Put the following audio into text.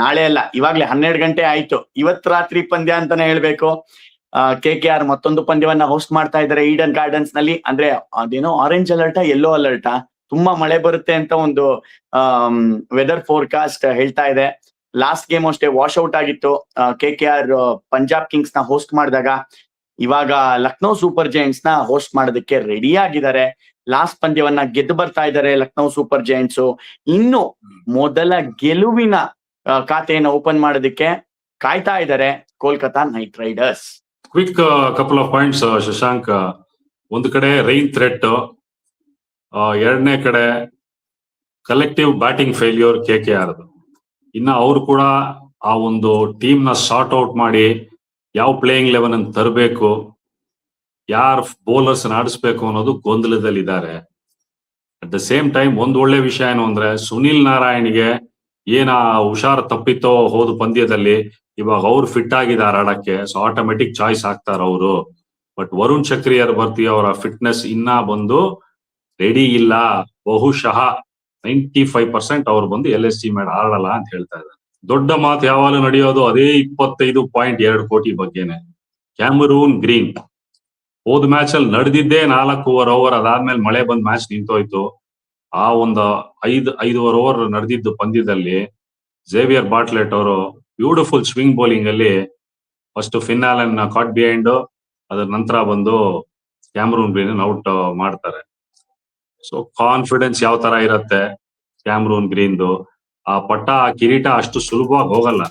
ನಾಳೆ ಅಲ್ಲ, ಇವಾಗ್ಲೇ 12 ಗಂಟೆ ಆಯ್ತು. ಇವತ್ ರಾತ್ರಿ ಪಂದ್ಯ ಅಂತಾನೆ ಹೇಳ್ಬೇಕು. KKR ಮತ್ತೊಂದು ಪಂದ್ಯವನ್ನ ಹೋಸ್ಟ್ ಮಾಡ್ತಾ ಇದ್ದಾರೆ ಈಡನ್ ಗಾರ್ಡನ್ಸ್ ನಲ್ಲಿ. ಅಂದ್ರೆ ಅದೇನೋ ಆರೆಂಜ್ ಅಲರ್ಟಾ ಯೆಲ್ಲೋ ಅಲರ್ಟಾ, ತುಂಬಾ ಮಳೆ ಬರುತ್ತೆ ಅಂತ ಒಂದು ವೆದರ್ ಫೋರ್ಕಾಸ್ಟ್ ಹೇಳ್ತಾ ಇದೆ. ಲಾಸ್ಟ್ ಗೇಮ್ ಅಷ್ಟೇ ವಾಶ್ ಔಟ್ ಆಗಿತ್ತು KKR ಪಂಜಾಬ್ ಕಿಂಗ್ಸ್ ನ ಹೋಸ್ಟ್ ಮಾಡಿದಾಗ. ಇವಾಗ ಲಕ್ನೋ ಸೂಪರ್ ಜೈಂಟ್ಸ್ ನ ಹೋಸ್ಟ್ ಮಾಡೋದಕ್ಕೆ ರೆಡಿ ಆಗಿದ್ದಾರೆ. ಲಾಸ್ಟ್ ಪಂದ್ಯವನ್ನ ಗೆದ್ದು ಬರ್ತಾ ಇದ್ದಾರೆ ಲಕ್ನೋ ಸೂಪರ್ ಜೈಂಟ್ಸ್. ಇನ್ನು ಮೊದಲ ಗೆಲುವಿನ ಖಾತೆಯನ್ನು ಓಪನ್ ಮಾಡೋದಕ್ಕೆ ಕಾಯ್ತಾ ಇದ್ದಾರೆ Kolkata night Riders. Quick couple of points Shashank. ಒಂದು ಕಡೆ ರೈನ್ ಥ್ರೆಟ್, ಎರಡನೇ ಕಡೆ ಕಲೆಕ್ಟಿವ್ ಬ್ಯಾಟಿಂಗ್ ಫೇಲ್ಯೂರ್ KKR. ಇನ್ನ ಅವ್ರು ಕೂಡ ಆ ಒಂದು ಟೀಮ್ ನ ಸಾರ್ಟ್ ಔಟ್ ಮಾಡಿ ಯಾವ ಪ್ಲೇಯಿಂಗ್ ಲೆವೆನ್ ಅನ್ನು ತರಬೇಕು, ಯಾರ್ ಬೌಲರ್ಸ್ ಆಡಿಸ್ಬೇಕು ಅನ್ನೋದು ಗೊಂದಲದಲ್ಲಿದ್ದಾರೆ. ಅಟ್ ದ ಸೇಮ್ ಟೈಮ್ ಒಂದ್ ಒಳ್ಳೆ ವಿಷಯ ಏನು ಅಂದ್ರೆ ಸುನಿಲ್ ನಾರಾಯಣ್ಗೆ ಏನ ಹುಷಾರ್ ತಪ್ಪಿತ್ತೋ ಹೋದ ಪಂದ್ಯದಲ್ಲಿ, ಇವಾಗ ಅವ್ರು ಫಿಟ್ ಆಗಿದ್ದಾರೆ ಆಡಕ್ಕೆ. ಸೊ ಆಟೋಮೆಟಿಕ್ ಚಾಯ್ಸ್ ಆಗ್ತಾರ ಅವರು. ಬಟ್ ವರುಣ್ ಚಕ್ರಿಯರ್ ಬರ್ತಿ ಅವರ ಫಿಟ್ನೆಸ್ ಇನ್ನ ಬಂದು ರೆಡಿ ಇಲ್ಲ. ಬಹುಶಃ 95% ಅವ್ರು ಬಂದು LSG ಮೇಲೆ ಆಡಲ್ಲ ಅಂತ ಹೇಳ್ತಾ ಇದ್ದಾರೆ. ದೊಡ್ಡ ಮಾತು ಯಾವಾಗಲೂ ನಡೆಯೋದು ಅದೇ 25.2 ಕೋಟಿ ಬಗ್ಗೆನೆ. ಕ್ಯಾಮರೂನ್ ಗ್ರೀನ್ ಹೋದ್ ಮ್ಯಾಚ್ ಅಲ್ಲಿ ನಡೆದಿದ್ದೇ 4 ಓವರ್, ಅದಾದ್ಮೇಲೆ ಮಳೆ ಬಂದ್ ಮ್ಯಾಚ್ ನಿಂತೋಯ್ತು. ಆ ಒಂದು 5 ಓವರ್ ನಡೆದಿದ್ದು ಪಂದ್ಯದಲ್ಲಿ ಝೇವಿಯರ್ ಬಾಟ್ಲೆಟ್ ಅವರು ಬ್ಯೂಟಿಫುಲ್ ಸ್ವಿಂಗ್ ಬೌಲಿಂಗ್ ಅಲ್ಲಿ ಫಸ್ಟ್ ಫಿನ್ನಾಲನ್ ಕಾಟ್ ಬಿಹೈಂಡ್, ಅದರ ನಂತರ ಬಂದು ಕ್ಯಾಮರೂನ್ ಗ್ರೀನ್ ಔಟ್ ಮಾಡ್ತಾರೆ. ಸೊ ಕಾನ್ಫಿಡೆನ್ಸ್ ಯಾವ ತರ ಇರತ್ತೆ ಕ್ಯಾಮರೂನ್ ಗ್ರೀನ್ದು. ಆ ಪಟ್ಟ, ಆ ಕಿರೀಟ ಅಷ್ಟು ಸುಲಭವಾಗಿ ಹೋಗಲ್ಲ.